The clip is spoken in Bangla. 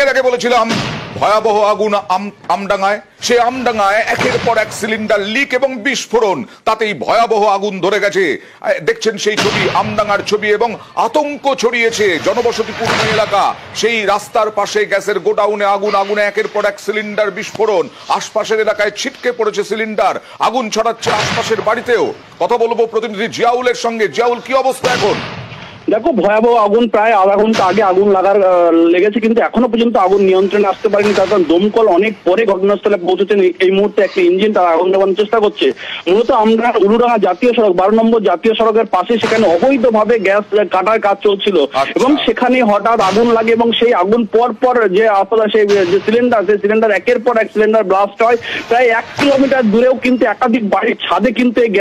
এর আগে বলেছিলাম ভয়াবহ আগুন আমডাঙ্গায়, সে আমডাঙ্গায় একের পর এক সিলিন্ডার লিক এবং বিস্ফোরণ, তাতেই ভয়াবহ আগুন ধরে গেছে। দেখছেন সেই ছবি, আমডাঙ্গার ছবি, এবং আতঙ্ক ছড়িয়েছে জনবসতিপূর্ণ এলাকা। সেই রাস্তার পাশে গ্যাসের গোডাউনে আগুন, আগুনে একের পর এক সিলিন্ডার বিস্ফোরণ, আশপাশের এলাকায় ছিটকে পড়েছে সিলিন্ডার, আগুন ছড়াচ্ছে আশপাশের বাড়িতেও। কথা বলবো প্রতিনিধি জিয়াউলের সঙ্গে। জিয়াউল, কি অবস্থা এখন? দেখো, ভয়াবহ আগুন, প্রায় আধা ঘন্টা আগে আগুন লেগেছে, কিন্তু এখনো পর্যন্ত আগুন নিয়ন্ত্রণে আসতে পারেনি। তার কারণ দমকল অনেক পরে ঘটনাস্থলে পৌঁছেছেন। এই মুহূর্তে একটা ইঞ্জিন তারা আগুন নেভানোর চেষ্টা করছে। মূলত আমরা উলুডাঙ্গা জাতীয় সড়ক 12 নম্বর জাতীয় সড়কের পাশে, সেখানে অবৈধভাবে গ্যাস কাটার কাজ চলছিল এবং সেখানে হঠাৎ আগুন লাগে এবং সেই আগুন পর যে আসলে সেই যে সিলিন্ডার একের পর এক সিলিন্ডার ব্লাস্ট হয়। প্রায় 1 কিলোমিটার দূরেও কিন্তু একাধিক বাড়ির ছাদে কিন্তু